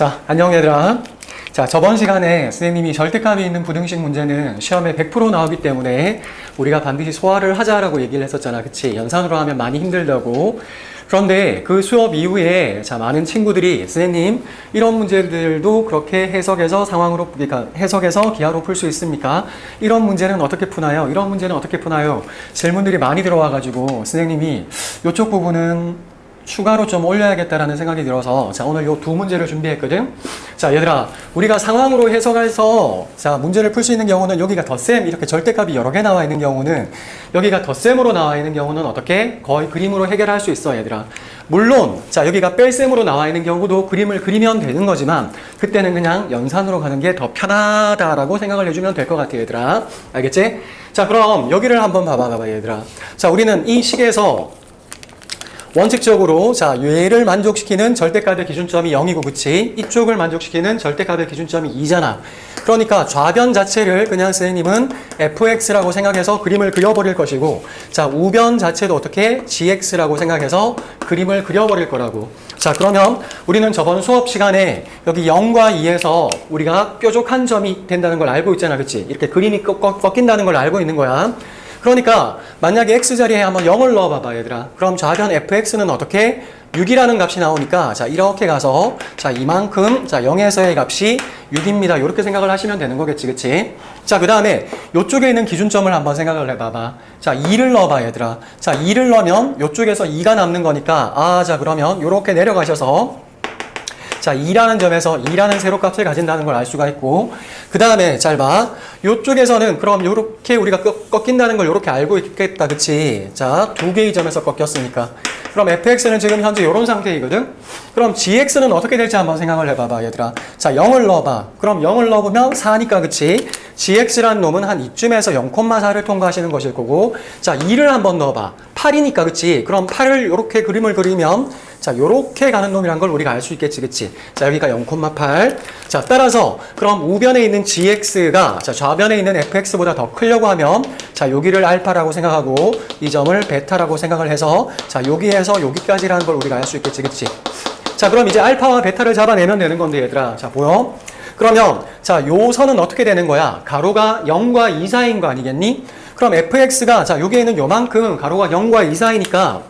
자, 안녕 얘들아. 자, 저번 시간에 선생님이 절대값이 있는 부등식 문제는 시험에 100% 나오기 때문에 우리가 반드시 소화를 하자라고 얘기를 했었잖아. 그치? 연산으로 하면 많이 힘들다고. 그런데 그 수업 이후에 자, 많은 친구들이 선생님 이런 문제들도 그렇게 해석해서 상황으로, 그러니까 해석해서 기하로 풀 수 있습니까? 이런 문제는 어떻게 푸나요? 이런 문제는 어떻게 푸나요? 질문들이 많이 들어와가지고 선생님이 이쪽 부분은 추가로 좀 올려야겠다라는 생각이 들어서 자, 오늘 요 두 문제를 준비했거든. 자, 얘들아, 우리가 상황으로 해석해서 자, 문제를 풀 수 있는 경우는 여기가 덧셈, 이렇게 절대값이 여러 개 나와 있는 경우는 여기가 덧셈으로 나와 있는 경우는 어떻게? 거의 그림으로 해결할 수 있어, 얘들아. 물론 자, 여기가 뺄셈으로 나와 있는 경우도 그림을 그리면 되는 거지만 그때는 그냥 연산으로 가는 게 더 편하다라고 생각을 해주면 될 것 같아, 얘들아. 알겠지? 자, 그럼 여기를 한번 봐봐, 얘들아. 자, 우리는 이 식에서 원칙적으로 자, 얘를 만족시키는 절대값의 기준점이 0이고 그치? 이쪽을 만족시키는 절대값의 기준점이 2잖아. 그러니까 좌변 자체를 그냥 선생님은 fx라고 생각해서 그림을 그려버릴 것이고 자, 우변 자체도 어떻게? gx라고 생각해서 그림을 그려버릴 거라고. 자, 그러면 우리는 저번 수업 시간에 여기 0과 2에서 우리가 뾰족한 점이 된다는 걸 알고 있잖아. 그치? 이렇게 그림이 꺾인다는 걸 알고 있는 거야. 그러니까 만약에 x자리에 한번 0을 넣어봐봐, 얘들아. 그럼 좌변 fx는 어떻게? 6이라는 값이 나오니까 자, 이렇게 가서 자, 이만큼 자, 0에서의 값이 6입니다. 이렇게 생각을 하시면 되는 거겠지, 그치? 자, 그 다음에 이쪽에 있는 기준점을 한번 생각을 해봐봐. 자, 2를 넣어봐, 얘들아. 자, 2를 넣으면 이쪽에서 2가 남는 거니까 자, 그러면 이렇게 내려가셔서 자, 2라는 점에서 2라는 세로값을 가진다는 걸 알 수가 있고 그 다음에 잘 봐. 요쪽에서는 그럼 요렇게 우리가 꺾인다는 걸 요렇게 알고 있겠다. 그치? 자, 두 개의 점에서 꺾였으니까. 그럼 fx는 지금 현재 요런 상태이거든? 그럼 gx는 어떻게 될지 한번 생각을 해봐봐, 얘들아. 자, 0을 넣어봐. 그럼 0을 넣어보면 4니까, 그치? gx라는 놈은 한 이쯤에서 0,4를 통과하시는 것일 거고 자, 2를 한번 넣어봐. 8이니까, 그치? 그럼 8을 요렇게 그림을 그리면 자, 요렇게 가는 놈이란 걸 우리가 알 수 있겠지, 그치? 자, 여기가 0,8. 자, 따라서 그럼 우변에 있는 gx가 자, 좌변에 있는 fx보다 더 크려고 하면 자, 여기를 알파라고 생각하고 이 점을 베타라고 생각을 해서 자, 여기에서 여기까지라는 걸 우리가 알 수 있겠지, 그치? 자, 그럼 이제 알파와 베타를 잡아내면 되는 건데, 얘들아. 자, 보여? 그러면 자, 요 선은 어떻게 되는 거야? 가로가 0과 2 사이인 거 아니겠니? 그럼 fx가 자, 여기에 있는 요만큼 가로가 0과 2 사이니까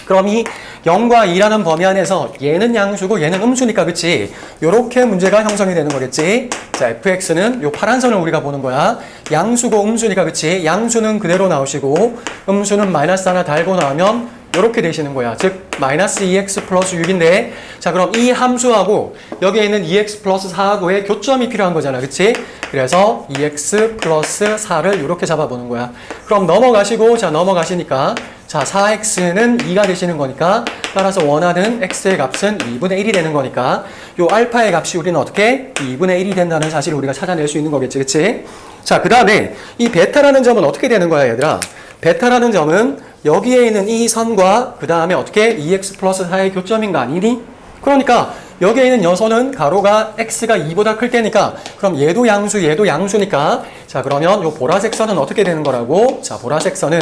그럼 이 0과 2라는 범위 안에서 얘는 양수고 얘는 음수니까, 그치? 요렇게 문제가 형성이 되는 거겠지? 자, fx는 요 파란 선을 우리가 보는 거야. 양수고 음수니까, 그치? 양수는 그대로 나오시고 음수는 마이너스 하나 달고 나오면 요렇게 되시는 거야. 즉 마이너스 2x 플러스 6인데 자, 그럼 이 함수하고 여기에 있는 2x 플러스 4하고의 교점이 필요한 거잖아, 그치? 그래서 2x 플러스 4를 이렇게 잡아보는 거야. 그럼 넘어가시고 자, 넘어가시니까 자, 4x는 2가 되시는 거니까 따라서 원하는 x의 값은 2분의 1이 되는 거니까 요 알파의 값이 우리는 어떻게? 2분의 1이 된다는 사실을 우리가 찾아낼 수 있는 거겠지, 그치? 자, 그 다음에 이 베타라는 점은 어떻게 되는 거야, 얘들아? 베타라는 점은 여기에 있는 이 선과 그 다음에 어떻게 2x 플러스 4의 교점인 거 아니니? 그러니까 여기에 있는 여선은 가로가 x가 2보다 클 때니까 그럼 얘도 양수, 얘도 양수니까 자, 그러면 요 보라색 선은 어떻게 되는 거라고? 자, 보라색 선은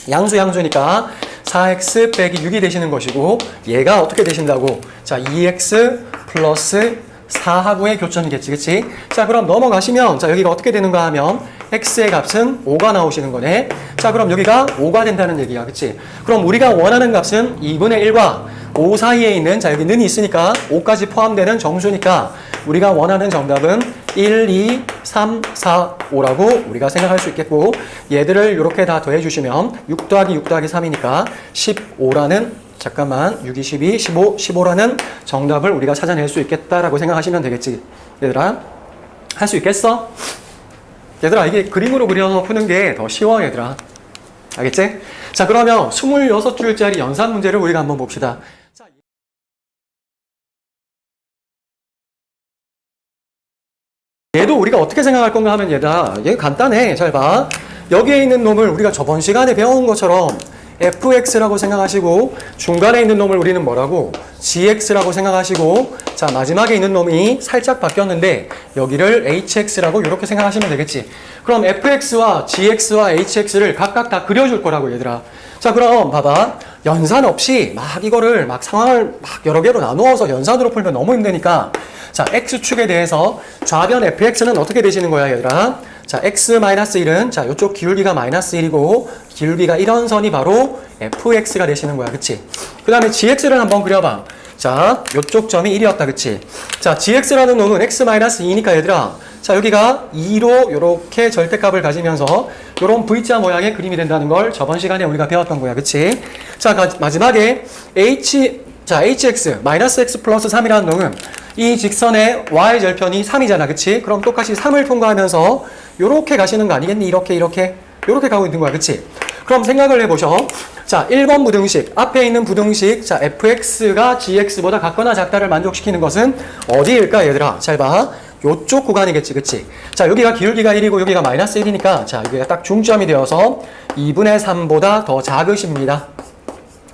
양수니까 4x 빼기 6이 되시는 것이고 얘가 어떻게 되신다고? 자, 2x 플러스 4하고의 교점이겠지, 그치? 자, 그럼 넘어가시면 자, 여기가 어떻게 되는가 하면 x의 값은 5가 나오시는 거네. 자, 그럼 여기가 5가 된다는 얘기야, 그치? 그럼 우리가 원하는 값은 2분의 1과 5 사이에 있는 자, 여기 는이 있으니까 5까지 포함되는 정수니까 우리가 원하는 정답은 1, 2, 3, 4, 5라고 우리가 생각할 수 있겠고 얘들을 이렇게 다 더해주시면 6 더하기 6 더하기 3이니까 15라는 잠깐만 6, 2, 12, 15, 15라는 정답을 우리가 찾아낼 수 있겠다라고 생각하시면 되겠지. 얘들아, 할 수 있겠어? 얘들아, 이게 그림으로 그려서 푸는 게 더 쉬워, 얘들아. 알겠지? 자, 그러면 26줄짜리 연산 문제를 우리가 한번 봅시다. 자, 얘도 우리가 어떻게 생각할 건가 하면 얘들아, 얘 간단해. 잘 봐. 여기에 있는 놈을 우리가 저번 시간에 배운 것처럼 fx라고 생각하시고 중간에 있는 놈을 우리는 뭐라고? gx라고 생각하시고 자, 마지막에 있는 놈이 살짝 바뀌었는데 여기를 hx라고 이렇게 생각하시면 되겠지. 그럼 fx와 gx와 hx를 각각 다 그려줄 거라고, 얘들아. 자, 그럼 봐봐. 연산 없이 막 이거를 막 상황을 막 여러 개로 나누어서 연산으로 풀면 너무 힘드니까 자, x축에 대해서 좌변 fx는 어떻게 되시는 거야, 얘들아? 자, x-1은 자, 요쪽 기울기가 -1이고 기울기가 이런 선이 바로 fx가 되시는 거야. 그치? 그 다음에 gx를 한번 그려봐. 자, 요쪽 점이 1이었다. 그치? 자, gx라는 놈은 x-2니까 얘들아. 자, 여기가 2로 요렇게 절대값을 가지면서 요런 V자 모양의 그림이 된다는 걸 저번 시간에 우리가 배웠던 거야. 그치? 자, 마지막에 hx, -x 플러스 3이라는 놈은 이 직선의 y절편이 3이잖아. 그치? 그럼 똑같이 3을 통과하면서 요렇게 가시는 거 아니겠니? 이렇게 가고 있는 거야. 그치? 그럼 생각을 해보셔. 자, 1번 부등식, 앞에 있는 부등식, 자, fx가 gx보다 같거나 작다를 만족시키는 것은 어디일까, 얘들아? 잘 봐. 요쪽 구간이겠지, 그치? 자, 여기가 기울기가 1이고 여기가 -1이니까, 자, 여기가 딱 중점이 되어서 2분의 3보다 더 작으십니다.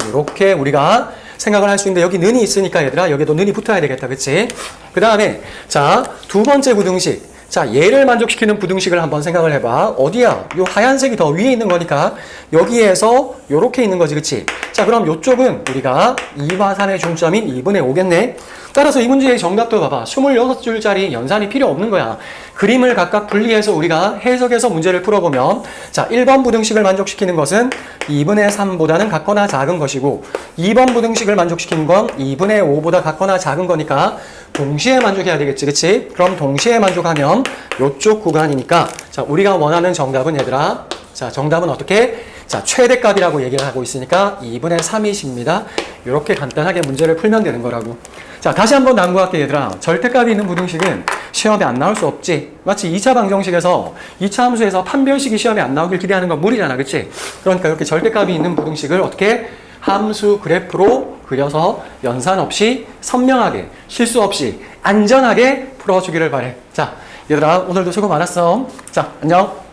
이렇게 우리가 생각을 할 수 있는데, 여기 는이 있으니까, 얘들아, 여기도 는이 붙어야 되겠다, 그치? 그 다음에, 자, 두 번째 부등식. 자, 얘를 만족시키는 부등식을 한번 생각을 해봐. 어디야? 요 하얀색이 더 위에 있는 거니까 여기에서 요렇게 있는 거지, 그치? 자, 그럼 요쪽은 우리가 2와 3의 중점인 2분의 5겠네? 따라서 이 문제의 정답도 봐봐. 26줄짜리 연산이 필요 없는 거야. 그림을 각각 분리해서 우리가 해석해서 문제를 풀어보면, 자, 1번 부등식을 만족시키는 것은 2분의 3보다는 같거나 작은 것이고 2번 부등식을 만족시키는 건 2분의 5보다 같거나 작은 거니까 동시에 만족해야 되겠지, 그치? 그럼 동시에 만족하면 요쪽 구간이니까, 자, 우리가 원하는 정답은, 얘들아, 자, 정답은 어떻게? 자, 최대값이라고 얘기를 하고 있으니까 2분의 3이십니다. 이렇게 간단하게 문제를 풀면 되는 거라고. 자, 다시 한번 남구할게, 얘들아. 절대값이 있는 부등식은 시험에 안 나올 수 없지. 마치 2차 방정식에서 2차 함수에서 판별식이 시험에 안 나오길 기대하는 건 무리잖아, 그치? 그러니까 이렇게 절대값이 있는 부등식을 어떻게? 함수 그래프로 그려서 연산 없이 선명하게, 실수 없이 안전하게 풀어주기를 바래. 자, 얘들아, 오늘도 수고 많았어. 자, 안녕.